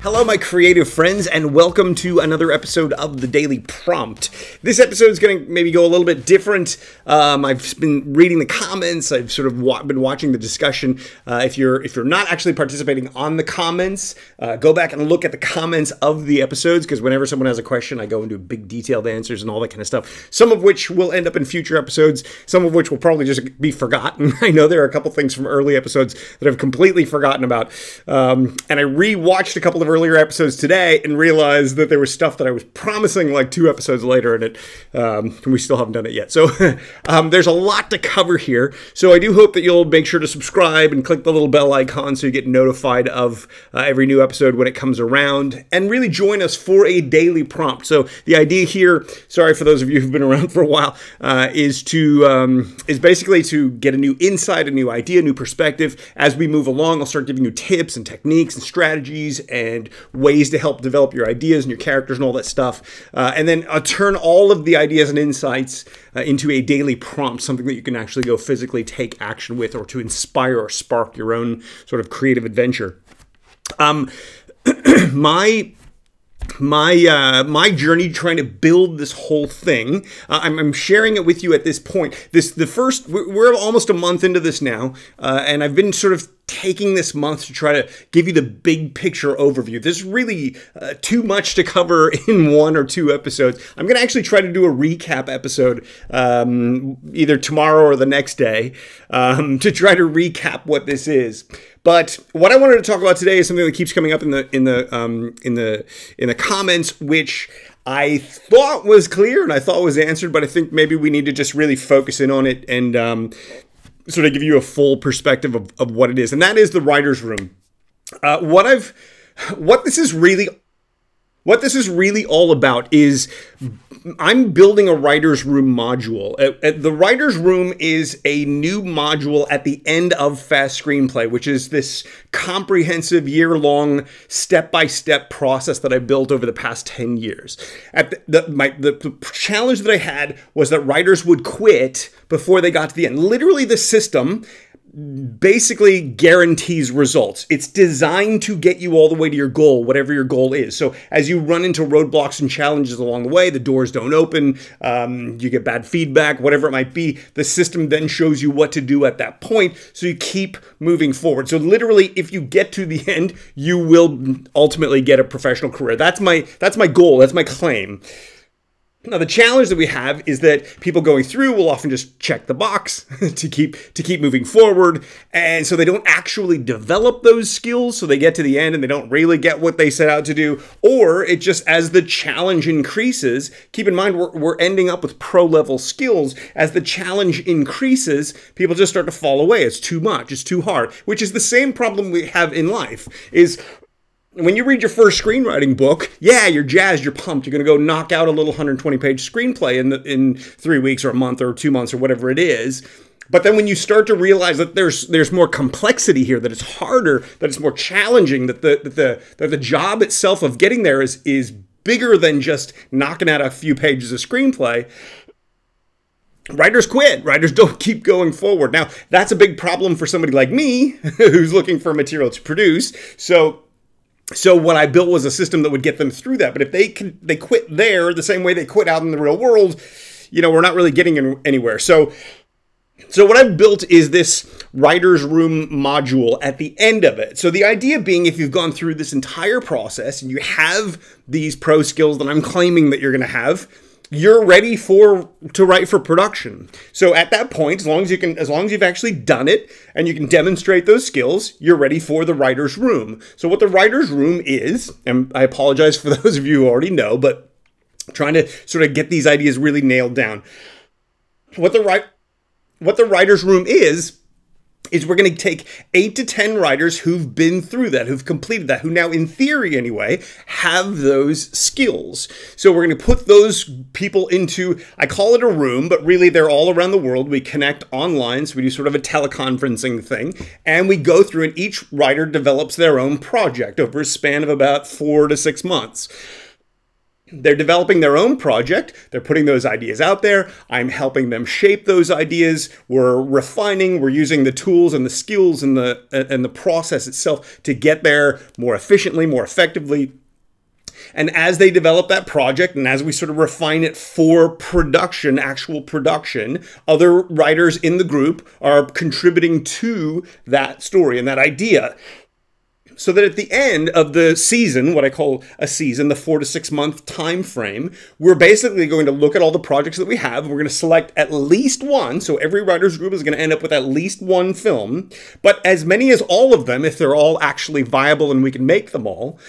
Hello, my creative friends, and welcome to another episode of the Daily Prompt. This episode is going to maybe go a little bit different. I've been reading the comments. I've sort of been watching the discussion. If you're not actually participating on the comments, go back and look at the comments of the episodes, because whenever someone has a question, I go into big detailed answers and all that kind of stuff. Some of which will end up in future episodes. Some of which will probably just be forgotten. I know there are a couple things from early episodes that I've completely forgotten about. And I rewatched a couple of earlier episodes today and realized that there was stuff that I was promising like 2 episodes later, and we still haven't done it yet. So there's a lot to cover here. So I do hope that you'll make sure to subscribe and click the little bell icon so you get notified of every new episode when it comes around, and really join us for a daily prompt. So the idea here, sorry for those of you who've been around for a while, is basically to get a new insight, a new idea, a new perspective. As we move along, I'll start giving you tips and techniques and strategies and ways to help develop your ideas and your characters and all that stuff. And then turn all of the ideas and insights into a daily prompt, something that you can actually go physically take action with, or to inspire or spark your own sort of creative adventure. My journey trying to build this whole thing, I'm sharing it with you at this point. We're almost a month into this now, and I've been sort of taking this month to try to give you the big picture overview. There's really too much to cover in 1 or 2 episodes. I'm going to actually try to do a recap episode either tomorrow or the next day to try to recap what this is. But what I wanted to talk about today is something that keeps coming up in the comments, which I thought was clear and I thought was answered, but I think maybe we need to just really focus in on it and sort of give you a full perspective of what it is, and that is the writer's room. What this is really all about is I'm building a writer's room module. The writer's room is a new module at the end of FAST Screenplay, which is this comprehensive year-long step-by-step process that I built over the past 10 years. The challenge that I had was that writers would quit before they got to the end. Literally, the system basically guarantees results. It's designed to get you all the way to your goal, whatever your goal is. So as you run into roadblocks and challenges along the way, the doors don't open, you get bad feedback, whatever it might be, the system then shows you what to do at that point, so you keep moving forward. So literally, if you get to the end, you will ultimately get a professional career. That's my goal, that's my claim. Now, the challenge that we have is that people going through will often just check the box to keep moving forward, and so they don't actually develop those skills, so they get to the end and they don't really get what they set out to do, or it just, as the challenge increases, keep in mind we're ending up with pro-level skills. As the challenge increases, people just start to fall away. It's too much, it's too hard, which is the same problem we have in life. Is when you read your first screenwriting book, yeah, you're jazzed, you're pumped. You're going to go knock out a little 120-page screenplay in 3 weeks or a month or 2 months or whatever it is. But then when you start to realize that there's more complexity here, that it's harder, that it's more challenging, that the job itself of getting there is bigger than just knocking out a few pages of screenplay, writers quit. Writers don't keep going forward. Now, that's a big problem for somebody like me who's looking for material to produce. So what I built was a system that would get them through that. But if they quit there the same way they quit out in the real world, we're not really getting anywhere. So what I've built is this writer's room module at the end of it. So the idea being, if you've gone through this entire process and you have these pro skills that I'm claiming that you're going to have, you're ready to write for production. So at that point, as long as you've actually done it and you can demonstrate those skills, you're ready for the writer's room. So what the writer's room is, and I apologize for those of you who already know, but I'm trying to sort of get these ideas really nailed down. What the writer's room is we're going to take 8 to 10 writers who've been through that, who've completed that, who now, in theory anyway, have those skills. So we're going to put those people into, I call it a room, but really they're all around the world. We connect online, so we do sort of a teleconferencing thing, and we go through, and each writer develops their own project over a span of about 4 to 6 months. They're developing their own project. They're putting those ideas out there. I'm helping them shape those ideas. We're refining. We're using the tools and the skills and the process itself to get there more efficiently, more effectively. And as they develop that project and as we sort of refine it for production, actual production, other writers in the group are contributing to that story and that idea. So that at the end of the season, what I call a season, the 4 to 6 month time frame, we're basically going to look at all the projects that we have, and we're going to select at least one. So every writer's group is going to end up with at least one film, but as many as all of them, if they're all actually viable and we can make them all.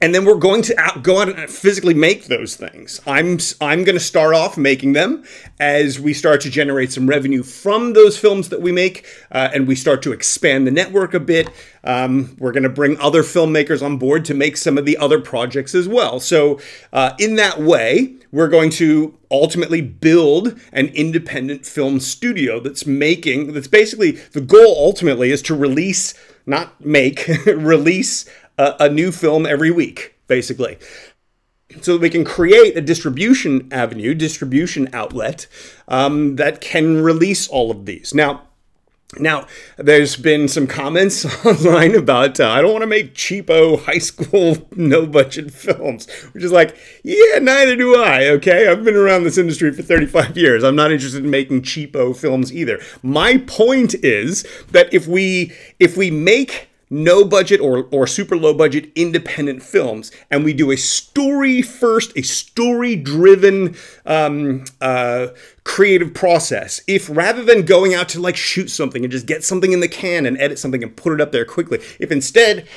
And then we're going to go out and physically make those things. I'm going to start off making them as we start to generate some revenue from those films that we make, and we start to expand the network a bit. We're going to bring other filmmakers on board to make some of the other projects as well. So in that way, we're going to ultimately build an independent film studio that's basically, the goal ultimately is to release, not make, release a new film every week, basically. So that we can create a distribution avenue, distribution outlet that can release all of these. Now, there's been some comments online about, I don't want to make cheapo high school, no-budget films, which is like, yeah, neither do I, okay? I've been around this industry for 35 years. I'm not interested in making cheapo films either. My point is that if we make no budget or super low budget independent films, and we do a story first, a story driven creative process, if rather than going out to like shoot something and just get something in the can and edit something and put it up there quickly, if instead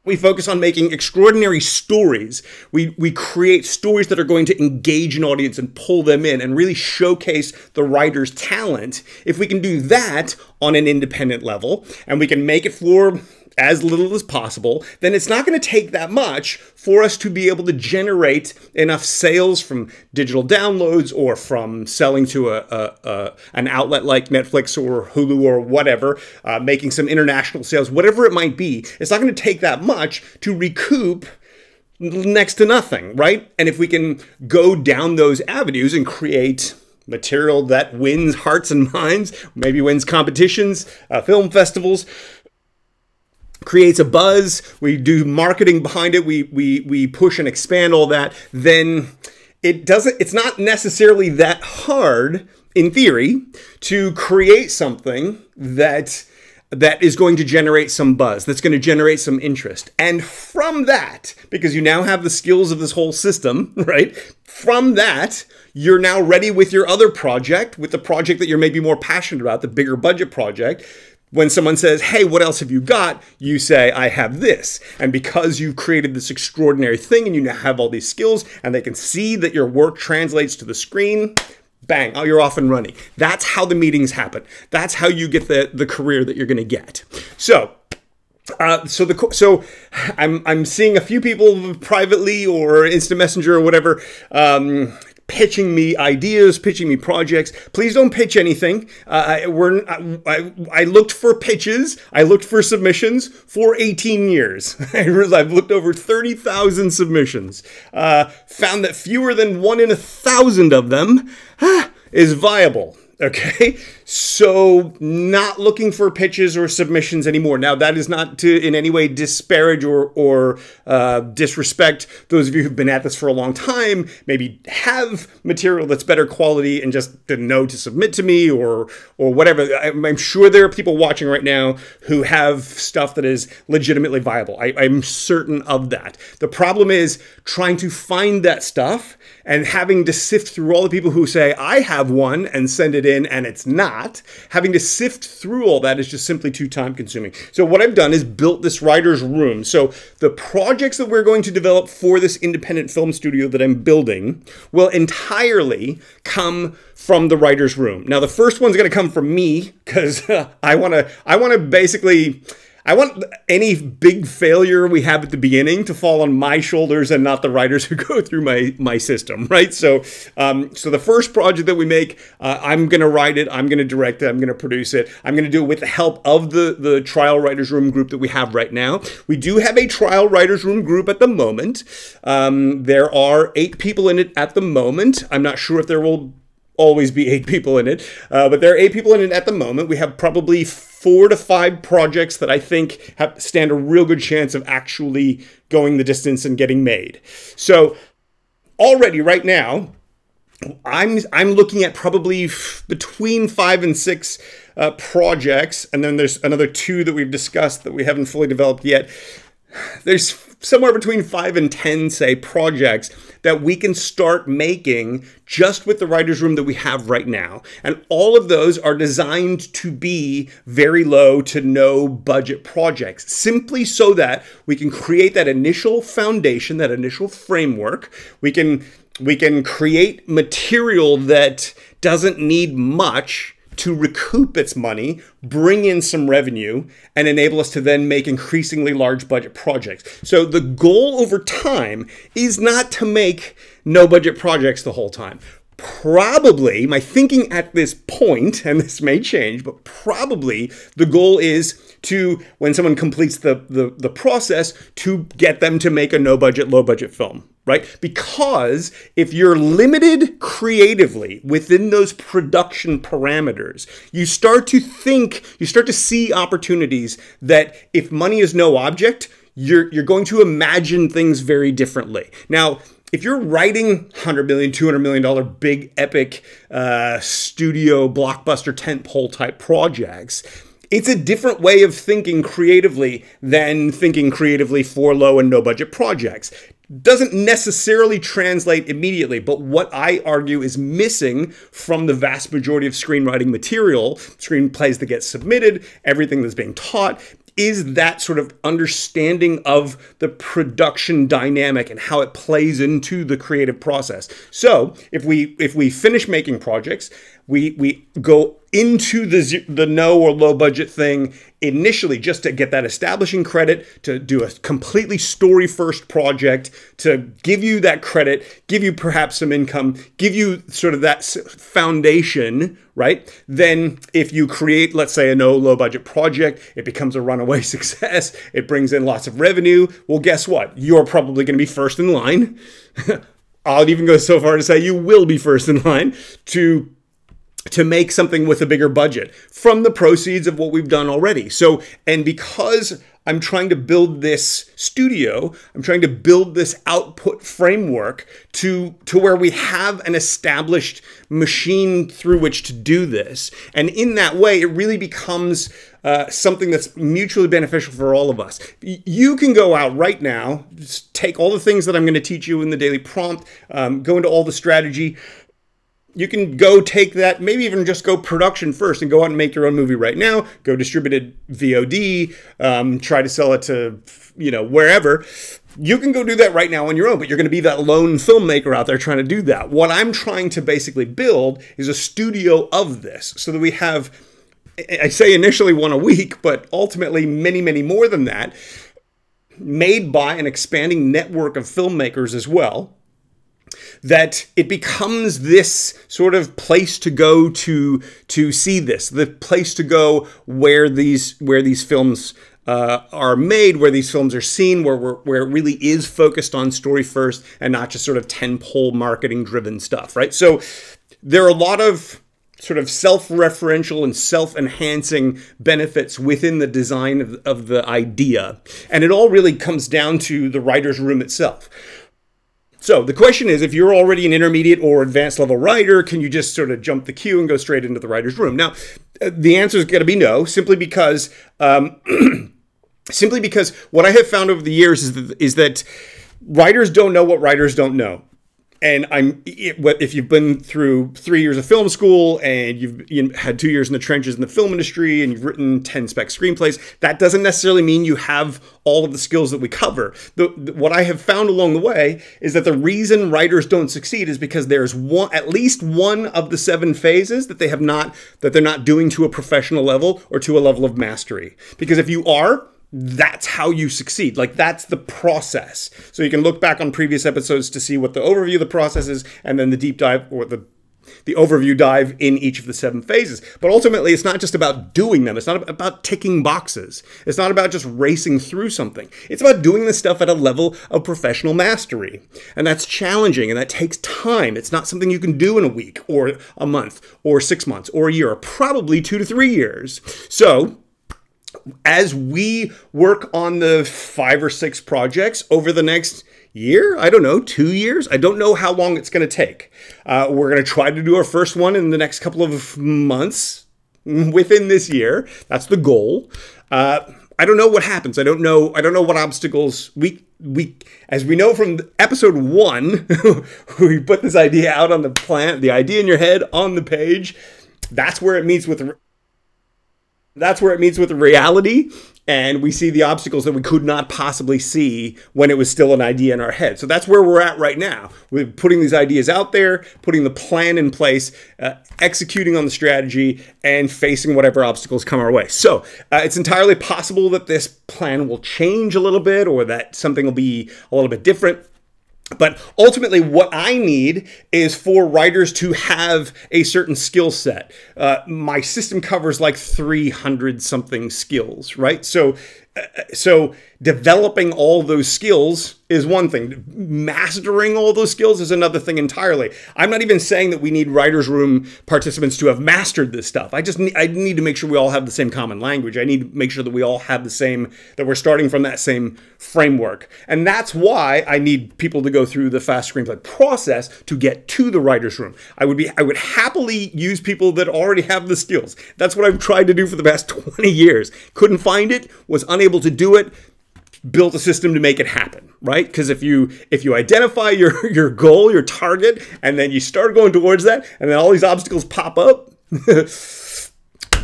we focus on making extraordinary stories, we create stories that are going to engage an audience and pull them in and really showcase the writer's talent. If we can do that on an independent level, and we can make it for as little as possible, then it's not going to take that much for us to be able to generate enough sales from digital downloads or from selling to an outlet like Netflix or Hulu or whatever, making some international sales, whatever it might be. It's not going to take that much to recoup next to nothing, right? And if we can go down those avenues and create material that wins hearts and minds, maybe wins competitions, film festivals, creates a buzz, we do marketing behind it, we push and expand all that, then it's not necessarily that hard in theory to create something that is going to generate some buzz, that's going to generate some interest. And from that, because you now have the skills of this whole system, right? From that, you're now ready with your other project, with the project that you're maybe more passionate about, the bigger budget project. When someone says, hey, what else have you got? You say, I have this. And because you've created this extraordinary thing and you now have all these skills and they can see that your work translates to the screen, bang, oh, you're off and running. That's how the meetings happen. That's how you get the career that you're going to get. So I'm seeing a few people privately or instant messenger or whatever, pitching me ideas, pitching me projects. Please don't pitch anything. I looked for pitches. I looked for submissions for 18 years. I've looked over 30,000 submissions. Found that fewer than 1 in 1,000 of them is viable. Okay, so not looking for pitches or submissions anymore. Now, that is not to in any way disparage or disrespect those of you who've been at this for a long time, maybe have material that's better quality and just didn't know to submit to me or whatever. I'm sure there are people watching right now who have stuff that is legitimately viable. I'm certain of that. The problem is trying to find that stuff and having to sift through all the people who say, I have one, and send it in, and it's not. Having to sift through all that is just simply too time consuming. So what I've done is built this writer's room. So the projects that we're going to develop for this independent film studio that I'm building will entirely come from the writer's room. Now, the first one's going to come from me because I want to basically, I want any big failure we have at the beginning to fall on my shoulders and not the writers who go through my system, right? So so the first project that we make, I'm going to write it, I'm going to direct it, I'm going to produce it. I'm going to do it with the help of the trial writers room group that we have right now. We do have a trial writers room group at the moment. There are 8 people in it at the moment. I'm not sure if there will always be 8 people in it, but there are 8 people in it at the moment. We have probably 4 to 5 projects that I think stand a real good chance of actually going the distance and getting made. So already right now, I'm looking at probably between 5 and 6 projects, and then there's another 2 that we've discussed that we haven't fully developed yet. There's somewhere between 5 and 10, say, projects that we can start making just with the writer's room that we have right now. And all of those are designed to be very low to no budget projects, simply so that we can create that initial foundation, that initial framework. We can create material that doesn't need much to recoup its money, bring in some revenue, and enable us to then make increasingly large budget projects. So the goal over time is not to make no budget projects the whole time. Probably, my thinking at this point, and this may change, but probably the goal is to, when someone completes the process, to get them to make a no budget, low budget film. Right? Because if you're limited creatively within those production parameters, you start to see opportunities that if money is no object, you're going to imagine things very differently. Now, if you're writing $100 million, $200 million big epic studio blockbuster tentpole type projects, it's a different way of thinking creatively than thinking creatively for low and no budget projects. Doesn't necessarily translate immediately, but what I argue is missing from the vast majority of screenwriting material, screenplays that get submitted, everything that's being taught, is that sort of understanding of the production dynamic and how it plays into the creative process. So if we finish making projects, we go into the no or low budget thing initially just to get that establishing credit, to do a completely story first project, to give you that credit, give you perhaps some income, give you sort of that foundation, right? Then if you create, let's say, a no low budget project, it becomes a runaway success, it brings in lots of revenue. Well, guess what? You're probably going to be first in line. I'll even go so far to say you will be first in line to make something with a bigger budget from the proceeds of what we've done already. So, and because I'm trying to build this studio, I'm trying to build this output framework to where we have an established machine through which to do this. And in that way, it really becomes something that's mutually beneficial for all of us. You can go out right now, just take all the things that I'm going to teach you in the daily prompt, go into all the strategy. You can go take that, maybe even just go production first and go out and make your own movie right now. Go distribute it VOD, try to sell it to, wherever. You can go do that right now on your own, but you're going to be that lone filmmaker out there trying to do that. What I'm trying to basically build is a studio of this so that we have, I say initially one a week, but ultimately many, many more than that, made by an expanding network of filmmakers as well. That it becomes this sort of place to go to see this, the place to go where these films are made, where these films are seen, where it really is focused on story first and not just sort of tentpole marketing driven stuff, right? So there are a lot of sort of self-referential and self-enhancing benefits within the design of the idea, and it all really comes down to the writer's room itself. So the question is, if you're already an intermediate or advanced level writer, can you just sort of jump the queue and go straight into the writer's room? Now, the answer is going to be no, simply because what I have found over the years is that writers don't know what writers don't know. And if you've been through 3 years of film school and you've had 2 years in the trenches in the film industry and you've written 10 spec screenplays, that doesn't necessarily mean you have all of the skills that we cover. What I have found along the way is that the reason writers don't succeed is because there's at least one of the 7 phases that they're not doing to a professional level or to a level of mastery. Because if you are, that's how you succeed. Like, that's the process. So you can look back on previous episodes to see what the overview of the process is, and then the deep dive, or the overview dive in each of the 7 phases. But ultimately, it's not just about doing them. It's not about ticking boxes. It's not about just racing through something. It's about doing this stuff at a level of professional mastery. And that's challenging, and that takes time. It's not something you can do in a week, or a month, or 6 months, or a year, or probably 2 to 3 years. So as we work on the 5 or 6 projects over the next year, I don't know, 2 years, I don't know how long it's going to take. We're going to try to do our first one in the next couple of months within this year. That's the goal. I don't know what happens. I don't know what obstacles we as we know from episode 1, we put this idea out on the plan, the idea in your head on the page. That's where it meets with reality, and we see the obstacles that we could not possibly see when it was still an idea in our head. So that's where we're at right now. We're putting these ideas out there, putting the plan in place, executing on the strategy, and facing whatever obstacles come our way. So it's entirely possible that this plan will change a little bit, or that something will be a little bit different. But ultimately, what I need is for writers to have a certain skill set. My system covers like 300 something skills, right? So developing all those skills is one thing. Mastering all those skills is another thing entirely. I'm not even saying that we need writers' room participants to have mastered this stuff. I need to make sure we all have the same common language. I need to make sure that we all have the same, that we're starting from that same framework. And that's why I need people to go through the FAST Screenplay process to get to the writers' room. I would happily use people that already have the skills. That's what I've tried to do for the past 20 years. Couldn't find it, was unable to do it, built a system to make it happen, right? Because if you identify your goal, your target, and then you start going towards that, and then all these obstacles pop up,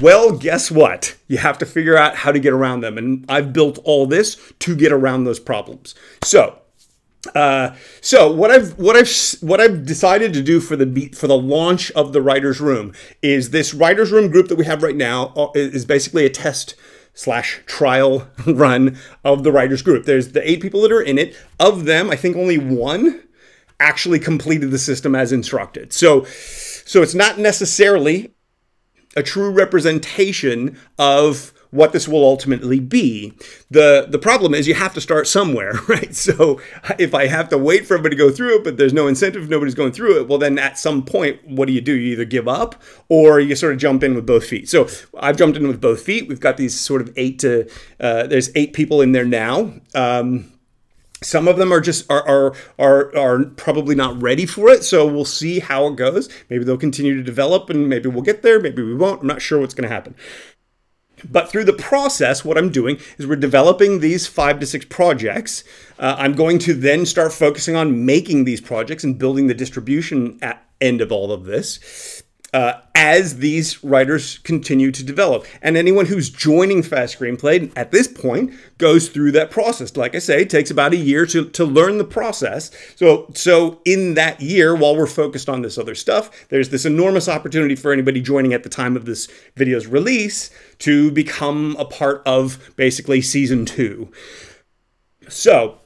well, guess what? You have to figure out how to get around them. And I've built all this to get around those problems. So what I've decided to do for the launch of the writers' room is this writers' room group that we have right now is basically a test/trial run of the writers group. There's the 8 people that are in it. Of them, I think only 1 actually completed the system as instructed. So it's not necessarily a true representation of what this will ultimately be. The problem is you have to start somewhere, right? So if I have to wait for everybody to go through it, but there's no incentive, nobody's going through it, well then at some point, what do? You either give up or you sort of jump in with both feet. So I've jumped in with both feet. We've got these sort of there's 8 people in there now. Some of them are just are probably not ready for it, so we'll see how it goes. Maybe they'll continue to develop, and maybe we'll get there, maybe we won't. I'm not sure what's going to happen. But through the process, what I'm doing is we're developing these 5 to 6 projects. I'm going to then start focusing on making these projects and building the distribution end of all of this as these writers continue to develop. And anyone who's joining FAST Screenplay at this point goes through that process. Like I say, it takes about a year to learn the process. So in that year, while we're focused on this other stuff, there's this enormous opportunity for anybody joining at the time of this video's release to become a part of basically season 2. So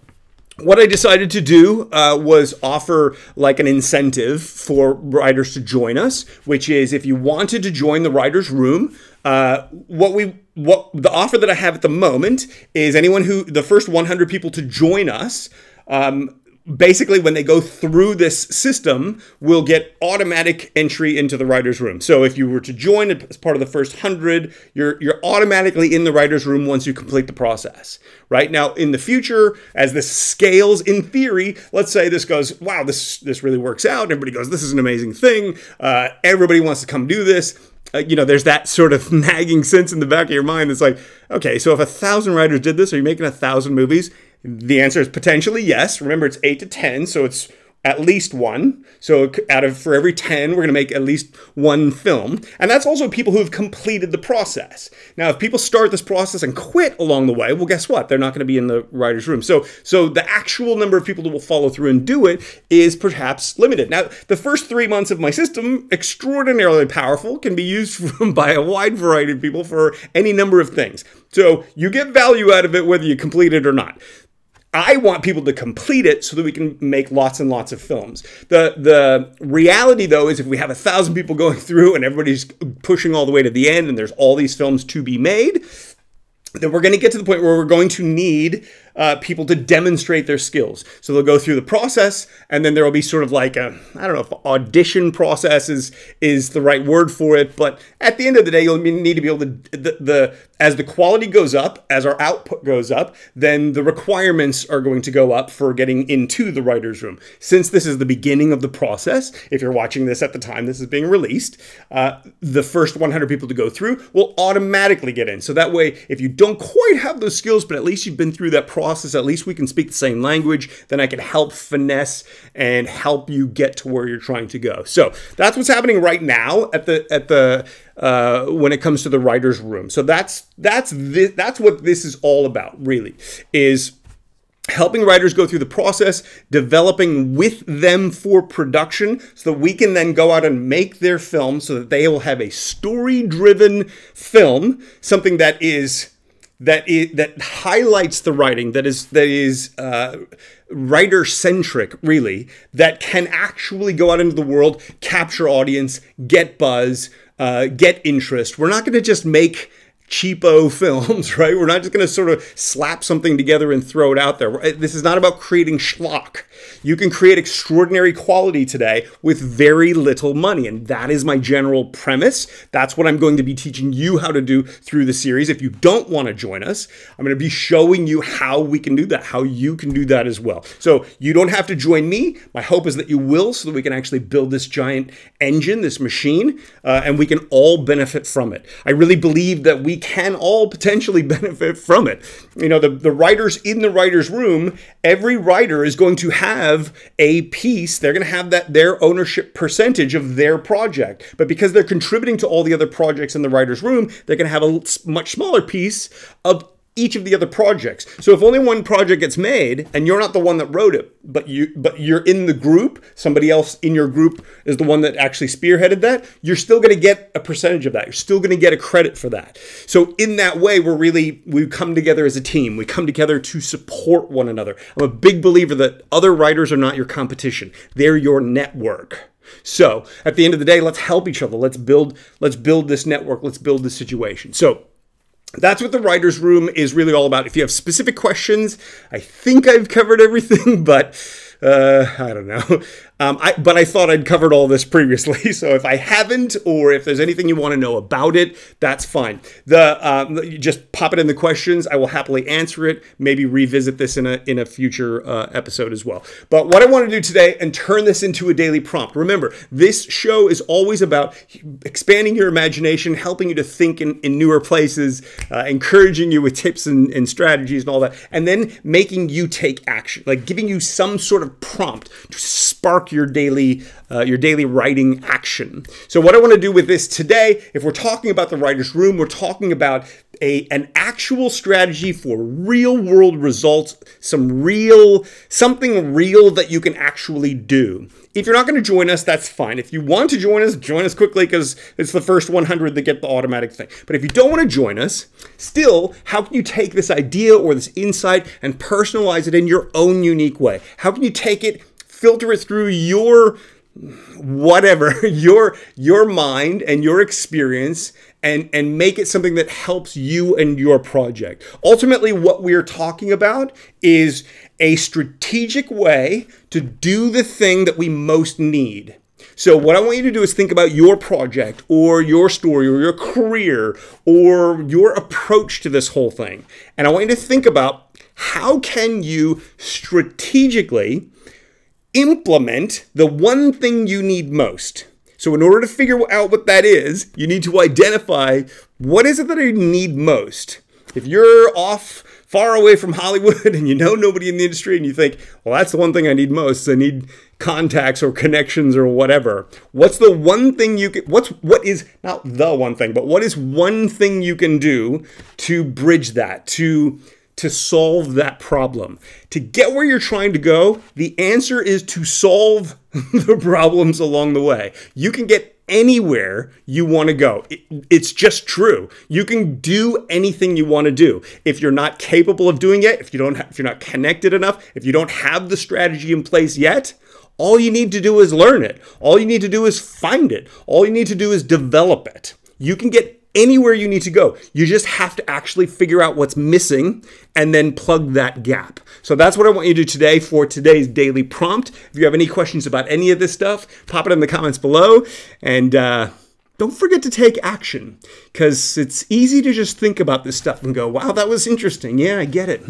what I decided to do was offer like an incentive for writers to join us, which is if you wanted to join the writers' room, what the offer that I have at the moment is the first 100 people to join us, basically when they go through this system, will get automatic entry into the writers' room. So if you were to join as part of the first 100, you're automatically in the writers' room once you complete the process. Right now, in the future, as this scales, in theory, let's say this goes, wow, this really works out. Everybody goes, this is an amazing thing. Everybody wants to come do this. There's that sort of nagging sense in the back of your mind that's like, okay, so if 1,000 writers did this, are you making 1,000 movies? The answer is potentially yes. Remember, it's 8 to 10, so it's at least one. So for every 10, we're going to make at least one film. And that's also people who have completed the process. Now, if people start this process and quit along the way, well, guess what? They're not going to be in the writer's room. So the actual number of people that will follow through and do it is perhaps limited. Now, the first 3 months of my system, extraordinarily powerful, can be used by a wide variety of people for any number of things. So you get value out of it whether you complete it or not. I want people to complete it so that we can make lots and lots of films. The reality, though, is if we have 1,000 people going through and everybody's pushing all the way to the end and there's all these films to be made, then we're going to get to the point where we're going to need people to demonstrate their skills. So they'll go through the process, and then there will be sort of like a, I don't know if audition process is the right word for it, but at the end of the day, you'll need to be able to, as the quality goes up, as our output goes up, then the requirements are going to go up for getting into the writer's room. Since this is the beginning of the process, if you're watching this at the time this is being released, the first 100 people to go through will automatically get in. So that way, if you don't quite have those skills, but at least you've been through that process, at least we can speak the same language, then I can help finesse and help you get to where you're trying to go. So that's what's happening right now at the when it comes to the writer's room. So that's what this is all about, really, is helping writers go through the process, developing with them for production so that we can then go out and make their film so that they will have a story-driven film, something that highlights the writing, that is writer-centric, really, that can actually go out into the world, capture audience, get buzz, get interest. We're not going to just make cheapo films, right? We're not just going to sort of slap something together and throw it out there. This is not about creating schlock. You can create extraordinary quality today with very little money, and that is my general premise. That's what I'm going to be teaching you how to do through the series. If you don't want to join us, I'm going to be showing you how we can do that, how you can do that as well. So you don't have to join me. My hope is that you will, so that we can actually build this giant engine, this machine, and we can all benefit from it. I really believe that we can all potentially benefit from it. You know, the writers in the writer's room, every writer is going to have a piece. They're going to have their ownership percentage of their project. But because they're contributing to all the other projects in the writer's room, they're going to have a much smaller piece of each of the other projects. So if only one project gets made and you're not the one that wrote it, but you're in the group, somebody else in your group is the one that actually spearheaded that, you're still going to get a percentage of that. You're still going to get a credit for that. So in that way, we come together as a team. We come together to support one another. I'm a big believer that other writers are not your competition. They're your network. So at the end of the day, let's help each other. Let's build this network. Let's build this situation. So that's what the writer's room is really all about. If you have specific questions, I think I've covered everything, but I don't know. But I thought I'd covered all this previously. So if I haven't, or if there's anything you want to know about it, that's fine. You just pop it in the questions. I will happily answer it. Maybe revisit this in a future episode as well. But what I want to do today and turn this into a daily prompt. Remember, this show is always about expanding your imagination, helping you to think in newer places, encouraging you with tips and strategies and all that, and then making you take action, like giving you some sort of prompt to spark your daily writing action. So what I want to do with this today, if we're talking about the writer's room, we're talking about an actual strategy for real world results, something real that you can actually do. If you're not going to join us, that's fine. If you want to join us quickly, because it's the first 100 that get the automatic thing. But if you don't want to join us, still, how can you take this idea or this insight and personalize it in your own unique way? How can you take it, filter it through your whatever, your mind and your experience, and make it something that helps you and your project? Ultimately, what we're talking about is a strategic way to do the thing that we most need. So what I want you to do is think about your project or your story or your career or your approach to this whole thing. And I want you to think about how can you strategically implement the one thing you need most. So in order to figure out what that is, you need to identify what is it that I need most. If you're off far away from Hollywood and you know nobody in the industry and you think, well, that's the one thing I need most. I need contacts or connections or whatever. What's the one thing you can, what is not the one thing, but what is one thing you can do to bridge that, to solve that problem? To get where you're trying to go, the answer is to solve the problems along the way. You can get anywhere you want to go. It's just true. You can do anything you want to do. If you're not capable of doing it, if you're not connected enough, if you don't have the strategy in place yet, all you need to do is learn it. All you need to do is find it. All you need to do is develop it. You can get anywhere you need to go. You just have to actually figure out what's missing and then plug that gap. So that's what I want you to do today for today's daily prompt. If you have any questions about any of this stuff, pop it in the comments below. And don't forget to take action, because it's easy to just think about this stuff and go, wow, that was interesting. Yeah, I get it.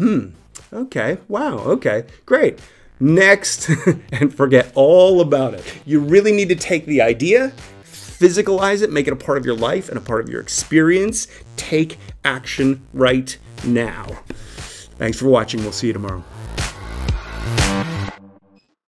Okay. Wow. Okay. Great. Next, and forget all about it. You really need to take the idea, physicalize it, make it a part of your life and a part of your experience. Take action right now. Thanks for watching. We'll see you tomorrow.